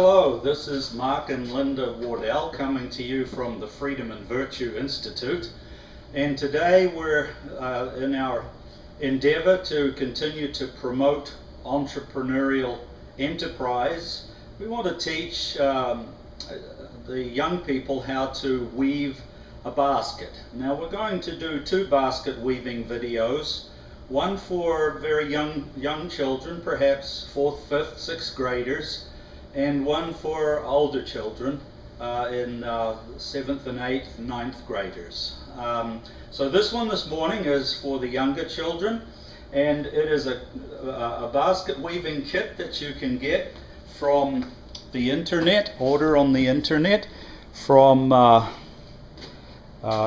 Hello, this is Mark and Linda Wardell coming to you from the Freedom and Virtue Institute, and today we're in our endeavor to continue to promote entrepreneurial enterprise. We want to teach the young people how to weave a basket. Now we're going to do two basket weaving videos, one for very young children, perhaps 4th, 5th, 6th graders, and one for older children in 7th and 8th and 9th graders. So this one this morning is for the younger children, and it is a basket weaving kit that you can get from the internet, order on the internet from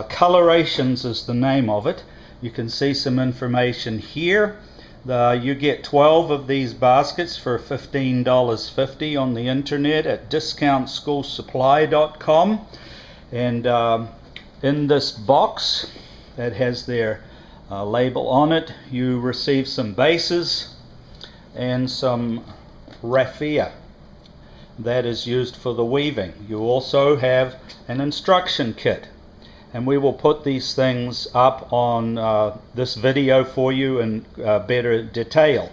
Colorations is the name of it. You can see some information here. You get 12 of these baskets for $15.50 on the internet at discountschoolsupply.com, and in this box that has their label on it, you receive some bases and some raffia that is used for the weaving. You also have an instruction kit, and we will put these things up on this video for you in better detail.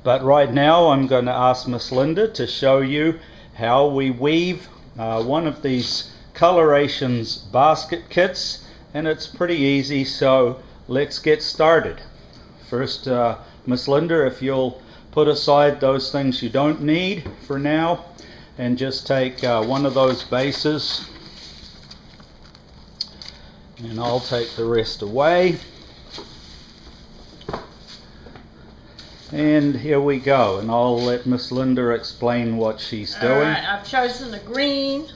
But right now I'm going to ask Miss Linda to show you how we weave one of these Colorations basket kits, and it's pretty easy, so let's get started. First, Miss Linda, if you'll put aside those things you don't need for now and just take one of those bases, and I'll take the rest away. And here we go, and I'll let Miss Linda explain what she's doing. Alright, I've chosen a green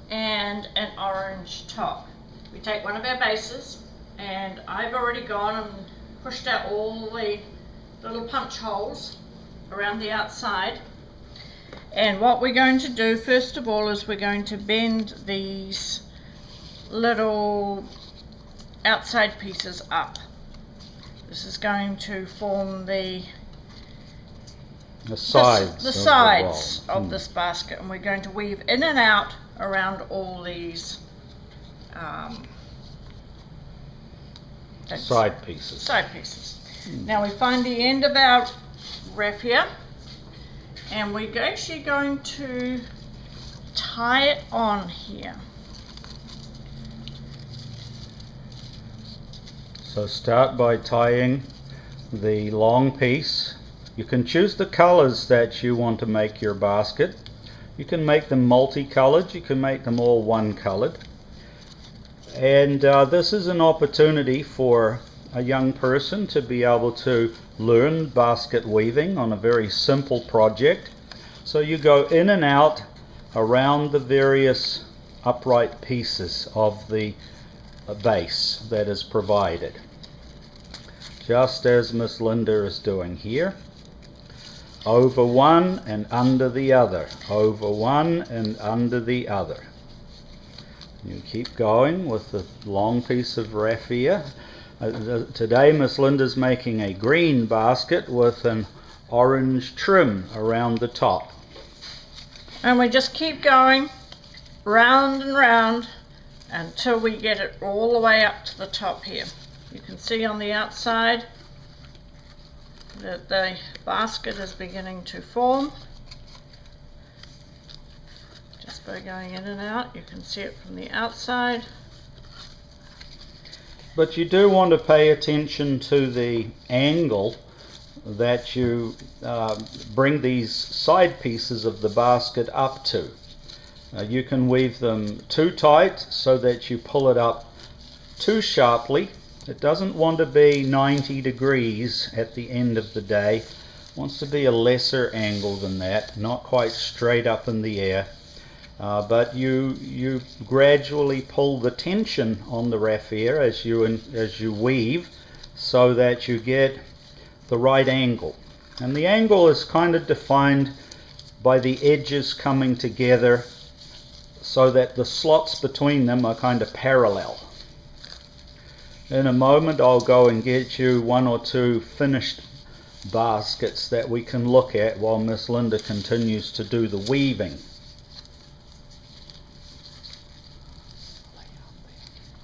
and an orange top. We take one of our bases, and I've already gone and pushed out all the little punch holes around the outside. And what we're going to do first of all is we're going to bend these little outside pieces up. This is going to form the sides of this basket, and we're going to weave in and out around all these side pieces. Now we find the end of our raffia, and we're actually going to tie it on here. So start by tying the long piece. You can choose the colors that you want to make your basket. You can make them multicolored, you can make them all one colored. And this is an opportunity for a young person to be able to learn basket weaving on a very simple project. So you go in and out around the various upright pieces of the base that is provided, just as Miss Linda is doing here. Over one and under the other, over one and under the other. You keep going with the long piece of raffia. Today Miss Linda's making a green basket with an orange trim around the top. And we just keep going round and round until we get it all the way up to the top here. You can see on the outside that the basket is beginning to form. Just by going in and out, you can see it from the outside. But you do want to pay attention to the angle that you bring these side pieces of the basket up to. You can weave them too tight so that you pull it up too sharply. It doesn't want to be 90 degrees at the end of the day. It wants to be a lesser angle than that, not quite straight up in the air. But you gradually pull the tension on the raffia as you weave, so that you get the right angle. And the angle is kind of defined by the edges coming together so that the slots between them are kind of parallel. In a moment I'll go and get you one or two finished baskets that we can look at while Miss Linda continues to do the weaving.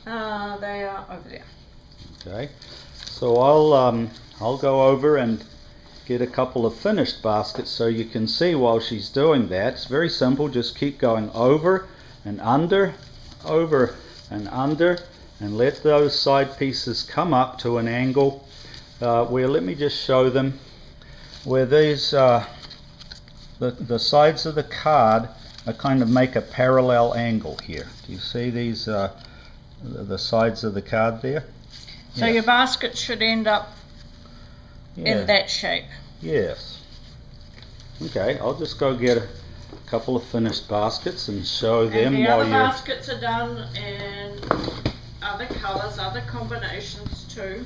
They are over there. Okay, so I'll go over and get a couple of finished baskets so you can see while she's doing that. It's very simple, just keep going over and under, and let those side pieces come up to an angle where, let me just show them, where these the sides of the card are kind of make a parallel angle here. Do you see these the sides of the card there? So Yes. your basket should end up Yeah. in that shape. Yes. Okay, I'll just go get a couple of finished baskets and show them And the while other you're... baskets are done in other colours, other combinations too.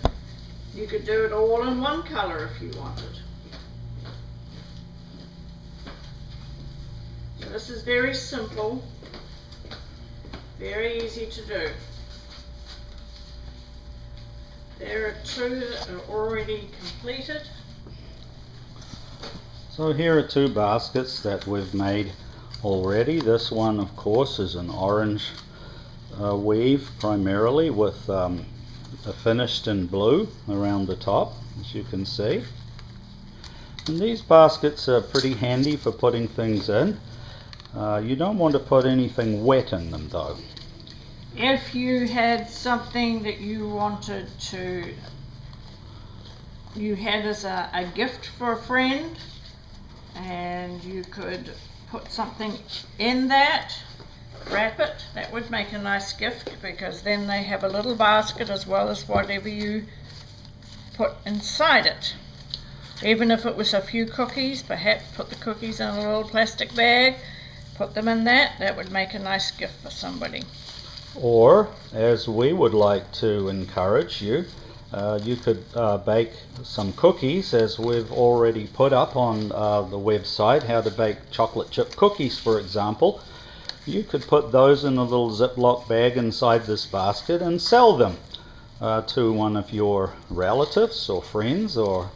You could do it all in one colour if you wanted. So this is very simple, very easy to do. There are two that are already completed. So here are two baskets that we've made already. This one, of course, is an orange weave primarily, with a finished in blue around the top, as you can see. And these baskets are pretty handy for putting things in. You don't want to put anything wet in them though. If you had something that you wanted to, you had as a gift for a friend, and you could put something in that, wrap it, that would make a nice gift, because then they have a little basket as well as whatever you put inside it. Even if it was a few cookies, perhaps put the cookies in a little plastic bag, put them in that, that would make a nice gift for somebody. Or, as we would like to encourage you, you could bake some cookies, as we've already put up on the website, how to bake chocolate chip cookies, for example. You could put those in a little Ziploc bag inside this basket and sell them to one of your relatives or friends or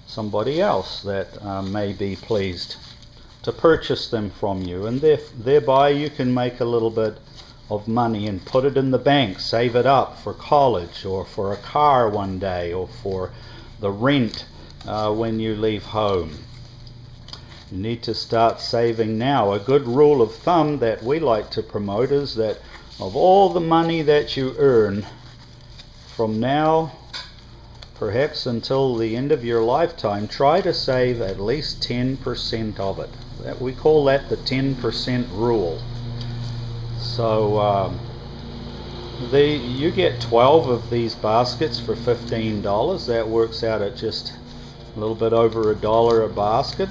somebody else that may be pleased to purchase them from you, and thereby you can make a little bit of money and put it in the bank, save it up for college or for a car one day or for the rent when you leave home. You need to start saving now. A good rule of thumb that we like to promote is that of all the money that you earn from now perhaps until the end of your lifetime, try to save at least 10% of it. We call that the 10% rule. So you get 12 of these baskets for $15. That works out at just a little bit over $1 a basket,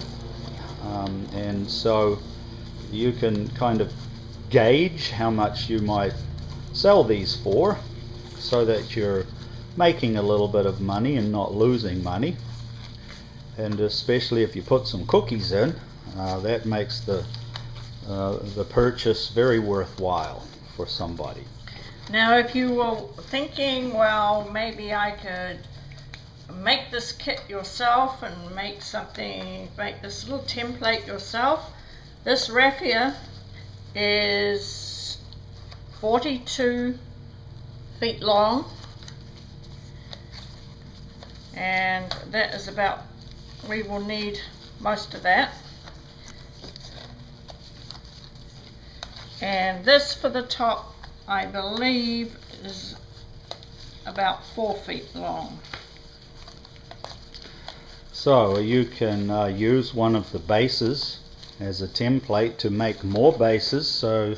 and so you can kind of gauge how much you might sell these for, so that you're making a little bit of money and not losing money. And especially if you put some cookies in, that makes the purchase very worthwhile for somebody. Now if you were thinking, well, maybe I could make this kit yourself and make this little template yourself, this raffia is 42 feet long, and that is about, we will need most of that. And this for the top, I believe, is about 4 feet long. So you can use one of the bases as a template to make more bases, so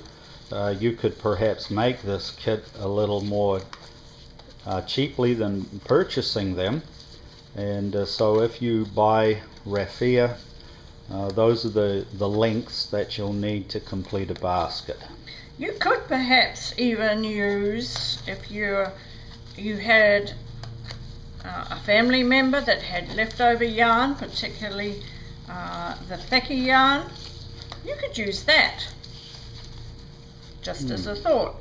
you could perhaps make this kit a little more cheaply than purchasing them. And so if you buy raffia, those are the lengths that you'll need to complete a basket. You could perhaps even use, if you had a family member that had leftover yarn, particularly the thicker yarn, you could use that, just as a thought.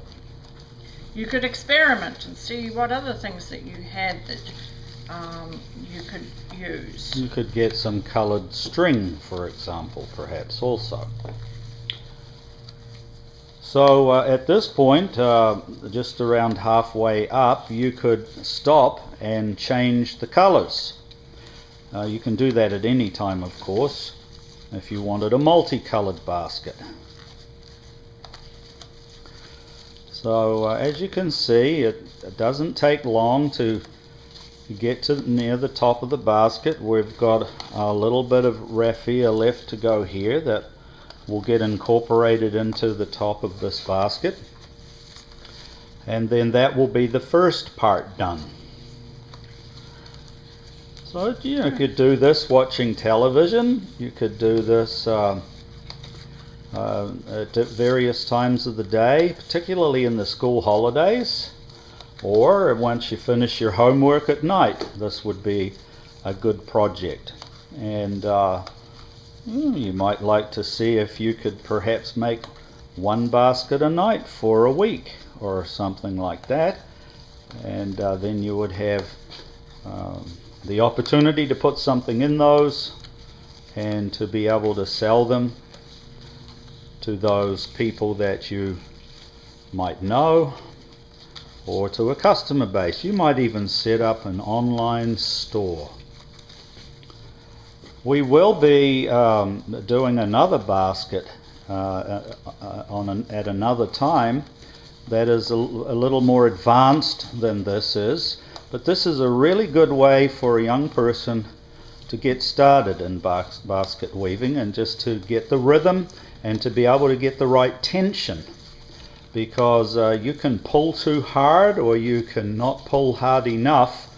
You could experiment and see what other things that you had that you could use. You could get some colored string, for example, perhaps also. So at this point, just around halfway up, you could stop and change the colors. You can do that at any time, of course, if you wanted a multicolored basket. So as you can see, it doesn't take long to get to near the top of the basket. We've got a little bit of raffia left to go here that will get incorporated into the top of this basket, and then that will be the first part done. So you could do this watching television, you could do this at various times of the day, particularly in the school holidays, or once you finish your homework at night. This would be a good project. And you might like to see if you could perhaps make one basket a night for a week or something like that, and then you would have the opportunity to put something in those and to be able to sell them to those people that you might know, or to a customer base. You might even set up an online store. We will be doing another basket at another time that is a little more advanced than this is, but this is a really good way for a young person to get started in basket weaving, and just to get the rhythm and to be able to get the right tension, because you can pull too hard or you can not pull hard enough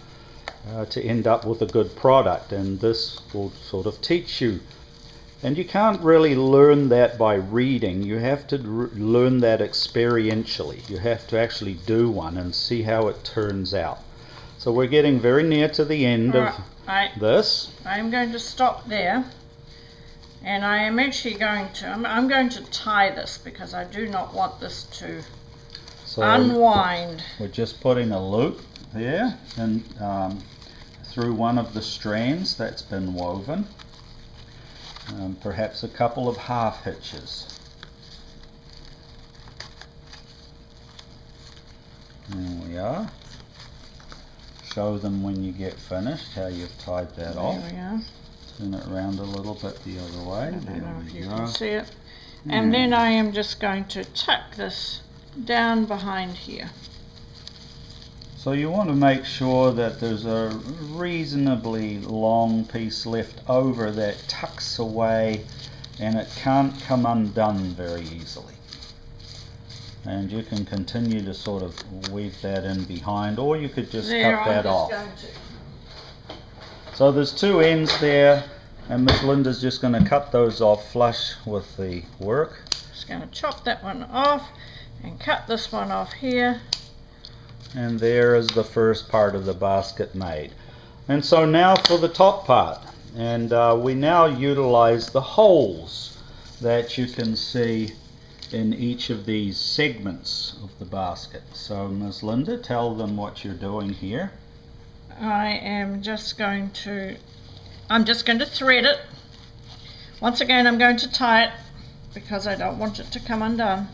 to end up with a good product, and this will sort of teach you. And you can't really learn that by reading. You have to learn that experientially. You have to actually do one and see how it turns out. So we're getting very near to the end of this. I'm going to stop there, and I am actually going to, I'm going to tie this because I do not want this to unwind. We're just putting a loop there and through one of the strands that's been woven. Perhaps a couple of half hitches. There we are. Show them when you get finished how you've tied that off. There we are. Turn it around a little bit the other way. I don't there know we if you go. can see it. And then I am just going to tuck this down behind here. So you want to make sure that there's a reasonably long piece left over that tucks away and it can't come undone very easily. And you can continue to sort of weave that in behind, or you could just cut that off. So there's two ends there, and Miss Linda's just going to cut those off flush with the work. Just going to chop that one off and cut this one off here. And there is the first part of the basket made. And so now for the top part. And we now utilize the holes that you can see in each of these segments of the basket. So Ms. Linda, tell them what you're doing here. I'm just going to thread it. Once again, I'm going to tie it because I don't want it to come undone.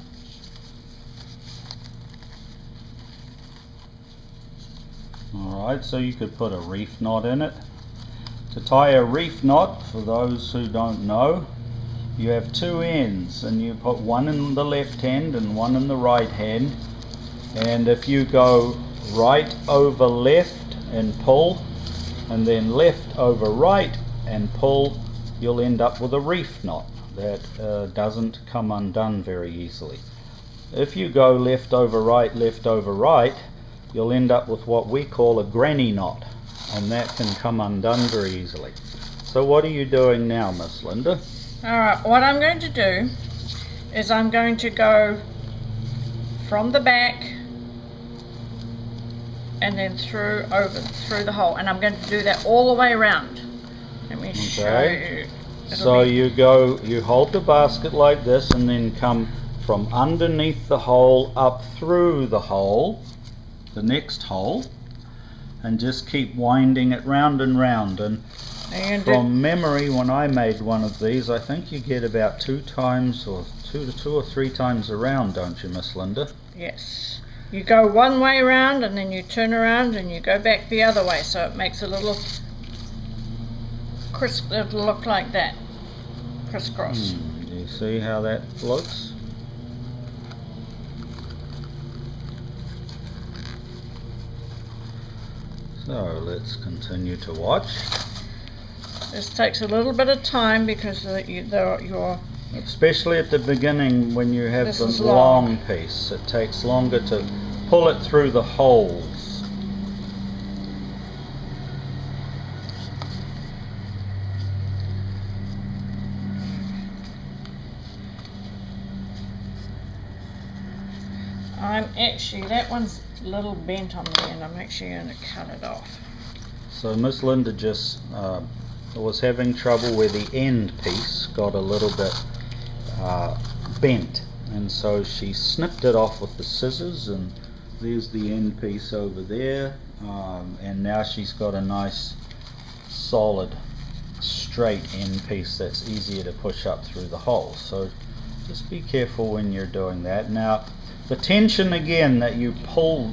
Alright, so you could put a reef knot in it. To tie a reef knot, for those who don't know, you have two ends, and you put one in the left hand and one in the right hand, and if you go right over left and pull, and then left over right and pull, you'll end up with a reef knot that doesn't come undone very easily. If you go left over right, you'll end up with what we call a granny knot, and that can come undone very easily. So what are you doing now, Miss Linda? Alright, what I'm going to do is I'm going to go from the back and then through the hole, and I'm going to do that all the way around. Let me show you. So you hold the basket like this and then come from underneath the hole up through the hole, the next hole, and just keep winding it round and round. And And from memory, when I made one of these, I think you get about 2 times or 2 or 3 times around, don't you, Miss Linda? yes, you go one way around and then you turn around and you go back the other way, so it makes a little crisp. It'll look like that, crisscross. Do you see how that looks? So let's continue to watch. This takes a little bit of time because your Especially at the beginning when you have This the is long piece, it takes longer to pull it through the holes. that one's a little bent on the end. I'm actually going to cut it off. So Miss Linda just was having trouble where the end piece got a little bit bent, and so she snipped it off with the scissors, and there's the end piece over there, and now she's got a nice solid straight end piece that's easier to push up through the hole. So just be careful when you're doing that. Now the tension again that you pull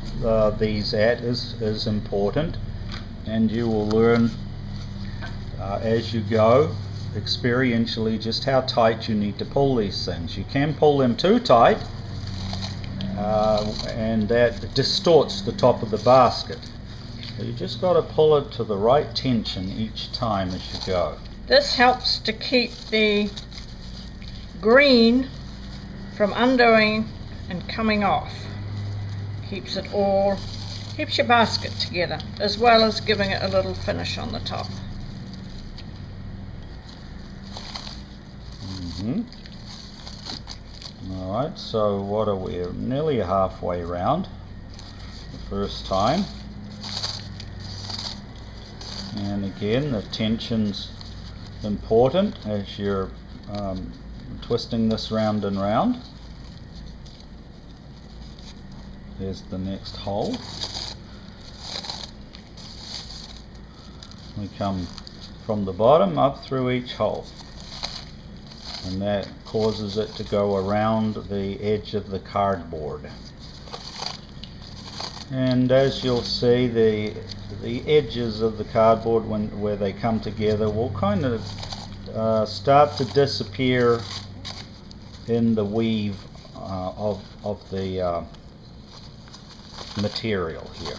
these at is important, and you will learn as you go experientially just how tight you need to pull these things. You can pull them too tight and that distorts the top of the basket. So you just got to pull it to the right tension each time as you go. This helps to keep the green from undoing and coming off. Keeps your basket together, as well as giving it a little finish on the top. Alright, so what are we? Nearly halfway around the first time. And again, the tension's important as you're twisting this round and round. There's the next hole. We come from the bottom up through each hole, and that causes it to go around the edge of the cardboard. And as you'll see, the edges of the cardboard, where they come together, will kind of start to disappear in the weave of the material here.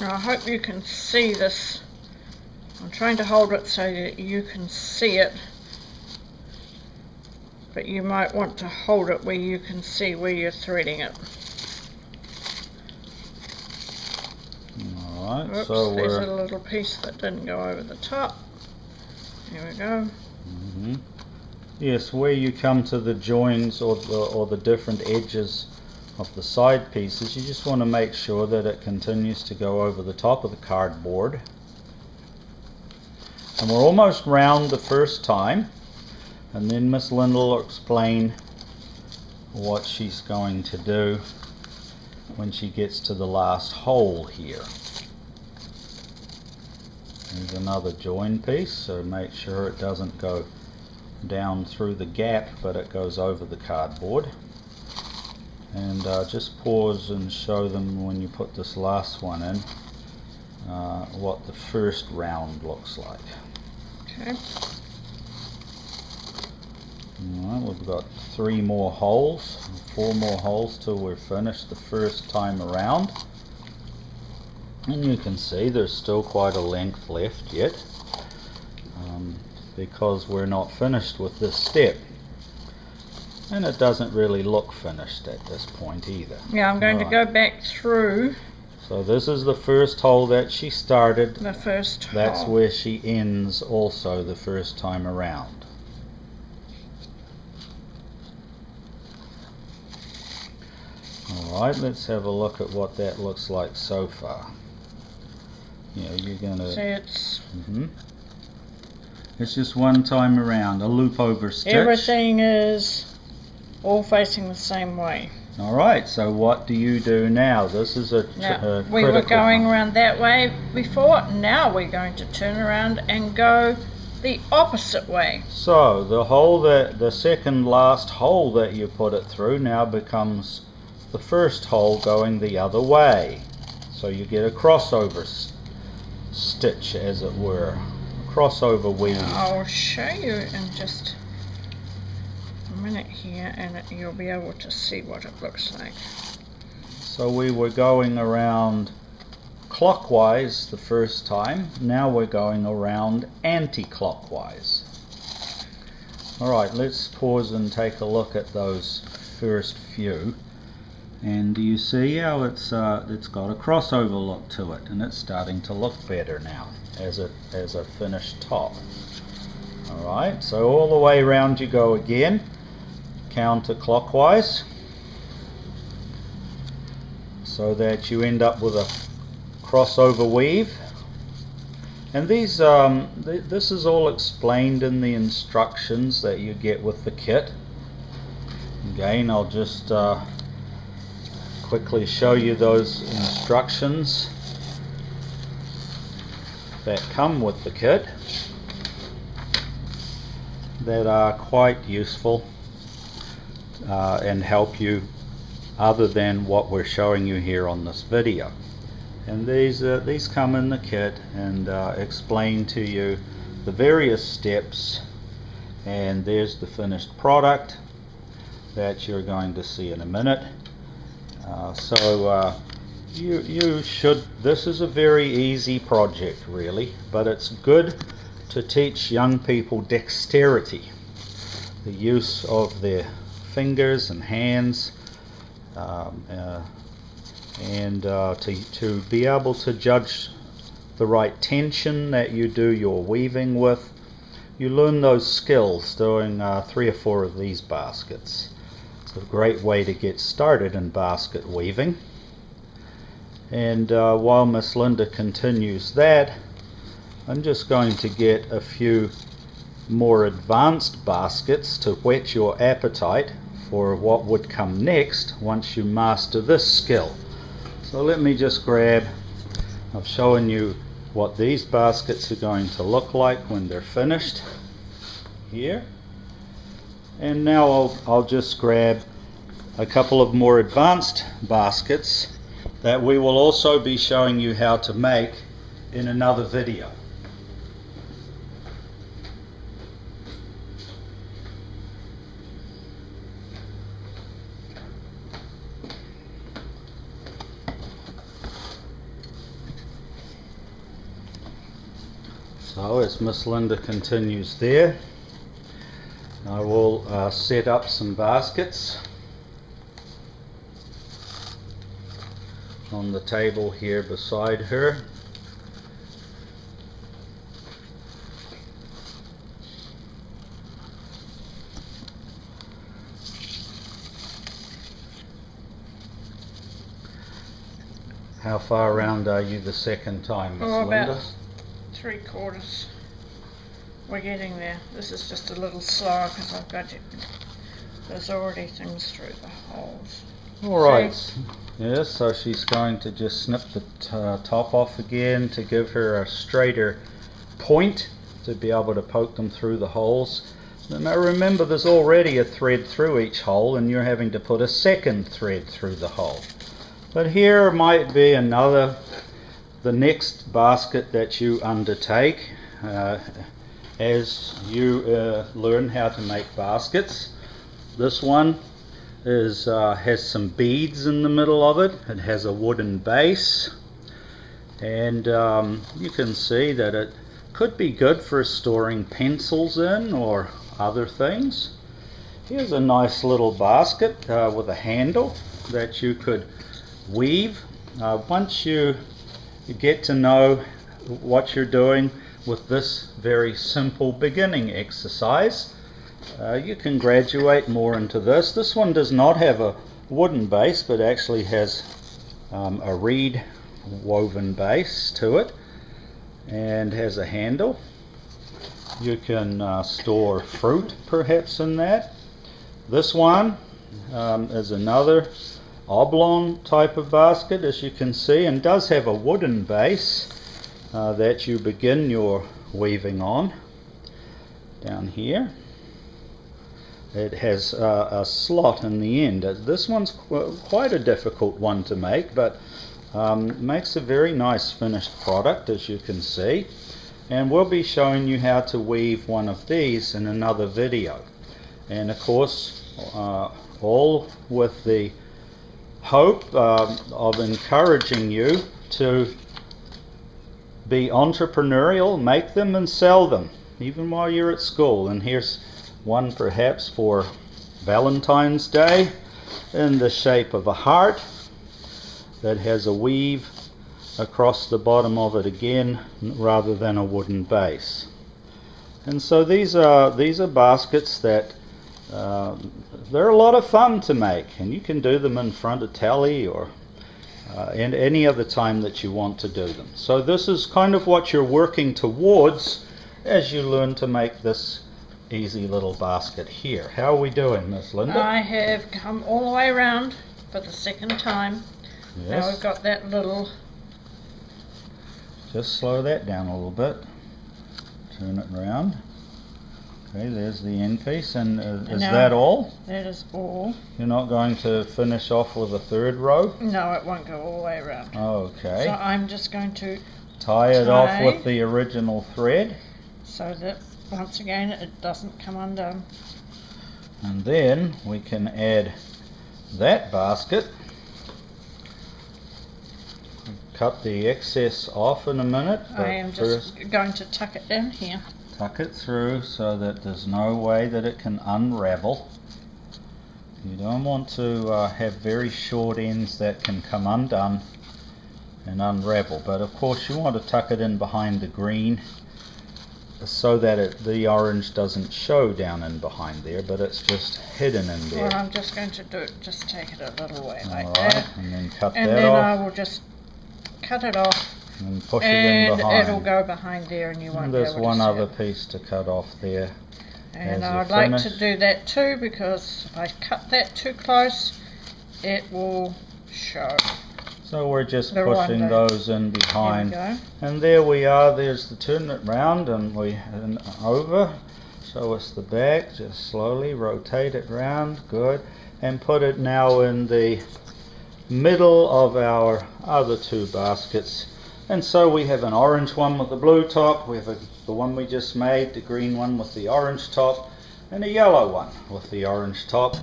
Now I hope you can see this. I'm trying to hold it so that you can see it, but you might want to hold it where you can see where you're threading it. Alright, Oops, so there's a little piece that didn't go over the top. There we go. Yes, where you come to the joins or the different edges of the side pieces, you just want to make sure that it continues to go over the top of the cardboard. And we're almost round the first time, and then Miss Linda will explain what she's going to do when she gets to the last hole here. There's another join piece, so make sure it doesn't go down through the gap, but it goes over the cardboard. And just pause and show them when you put this last one in what the first round looks like. Okay. Alright, we've got 3 more holes, 4 more holes till we're finished the first time around. And you can see there's still quite a length left yet, because we're not finished with this step. And it doesn't really look finished at this point either. Yeah, I'm going to go back through. So this is the first hole that she started. The first hole. That's where she ends also the first time around. Alright, let's have a look at what that looks like so far. Yeah, you're going to... See, it's... It's just one time around, a loop over stitch. Everything is all facing the same way. Alright, so what do you do now? This is a Now, we were critical going one. around that way before, now we're going to turn around and go the opposite way. So the second last hole that you put it through now becomes the first hole going the other way. So you get a crossover stitch, as it were, a crossover weave. I'll show you in just a minute here, and you'll be able to see what it looks like. So we were going around clockwise the first time, now we're going around anti-clockwise. Alright, let's pause and take a look at those first few. And do you see how it's got a crossover look to it, and it's starting to look better now as a finished top. Alright, so all the way around you go again, counterclockwise, so that you end up with a crossover weave. And these this is all explained in the instructions that you get with the kit. Again, I'll just quickly show you those instructions that come with the kit that are quite useful and help you, other than what we're showing you here on this video. And these come in the kit and explain to you the various steps, and there's the finished product that you're going to see in a minute. You should, this is a very easy project really, but it's good to teach young people dexterity, the use of their fingers and hands, and to be able to judge the right tension that you do your weaving with. You learn those skills doing 3 or 4 of these baskets. It's a great way to get started in basket weaving. And while Miss Linda continues that, I'm just going to get a few more advanced baskets to whet your appetite for what would come next once you master this skill. So let me just grab, I've shown you what these baskets are going to look like when they're finished here. And now I'll just grab a couple of more advanced baskets that we will also be showing you how to make in another video. So as Miss Linda continues there, I will set up some baskets on the table here beside her. How far around are you the second time, Miss Linda? About 3/4. We're getting there. This is just a little slower because I've got it. There's already things through the holes. Alright, yes, so she's going to just snip the top off again to give her a straighter point to be able to poke them through the holes. Now remember, there's already a thread through each hole and you're having to put a second thread through the hole. But here might be the next basket that you undertake as you learn how to make baskets. This one has some beads in the middle of it. It has a wooden base, and you can see that it could be good for storing pencils in or other things. Here's a nice little basket with a handle that you could weave. Once you get to know what you're doing with this very simple beginning exercise, you can graduate more into this. This one does not have a wooden base, but actually has a reed woven base to it and has a handle. You can store fruit perhaps in that. This one is another oblong type of basket, as you can see, and does have a wooden base that you begin your weaving on. Down here it has a slot in the end. This one's quite a difficult one to make, but makes a very nice finished product, as you can see, and we'll be showing you how to weave one of these in another video. And of course, all with the hope of encouraging you to be entrepreneurial, make them and sell them even while you're at school. And here's one perhaps for Valentine's Day in the shape of a heart that has a weave across the bottom of it again, rather than a wooden base. And so these are baskets that they're a lot of fun to make, and you can do them in front of telly or and any other time that you want to do them. So this is kind of what you're working towards as you learn to make this easy little basket here. How are we doing, Miss Linda? I have come all the way around for the second time. Yes. Now we've got that little... Just slow that down a little bit. Turn it around. Okay, there's the end piece. And is that all? That is all. You're not going to finish off with a third row? No, it won't go all the way around. Okay. So I'm just going to tie it off with the original thread, so that once again it doesn't come undone. and then we can add that basket. Cut the excess off in a minute, but I am just going to tuck it down here. tuck it through so that there's no way that it can unravel. You don't want to have very short ends that can come undone and unravel, but of course you want to tuck it in behind the green so that the orange doesn't show down in behind there, but it's just hidden in there. What I'm just going to do, just take it a little way like Alright, that, and then cut and that then off. I will just cut it off, And push it and in behind. it'll go behind there, and you won't And be there's able one to see other it. piece to cut off there. And as you I'd like to finish. do that too, because if I cut that too close, it will show. So we're just The pushing one those in There we behind. go. And there we are. There's the turn it round and over. Show us the back. Just slowly rotate it round. Good. And put it now in the middle of our other two baskets. And so we have an orange one with the blue top. We have the one we just made, the green one with the orange top, and a yellow one with the orange top.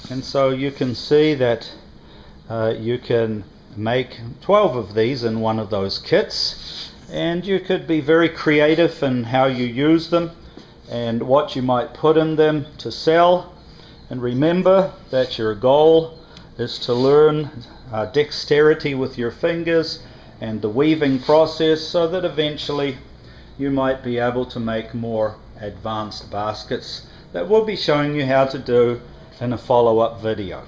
And so you can see that you can make 12 of these in one of those kits, and you could be very creative in how you use them and what you might put in them to sell. And remember that your goal is to learn dexterity with your fingers and the weaving process, so that eventually you might be able to make more advanced baskets that we'll be showing you how to do in a follow-up video.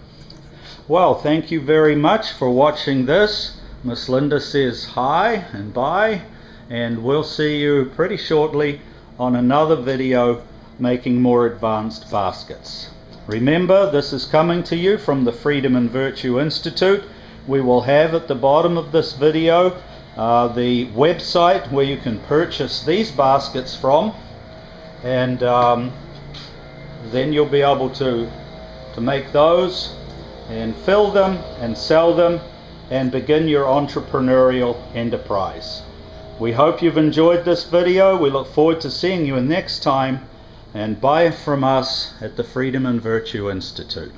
Well, thank you very much for watching this. Miss Linda says hi and bye, and we'll see you pretty shortly on another video making more advanced baskets. Remember, this is coming to you from the Freedom and Virtue Institute. We will have at the bottom of this video the website where you can purchase these baskets from, and then you'll be able to make those and fill them and sell them and begin your entrepreneurial enterprise. We hope you've enjoyed this video. We look forward to seeing you next time, and bye from us at the Freedom and Virtue Institute.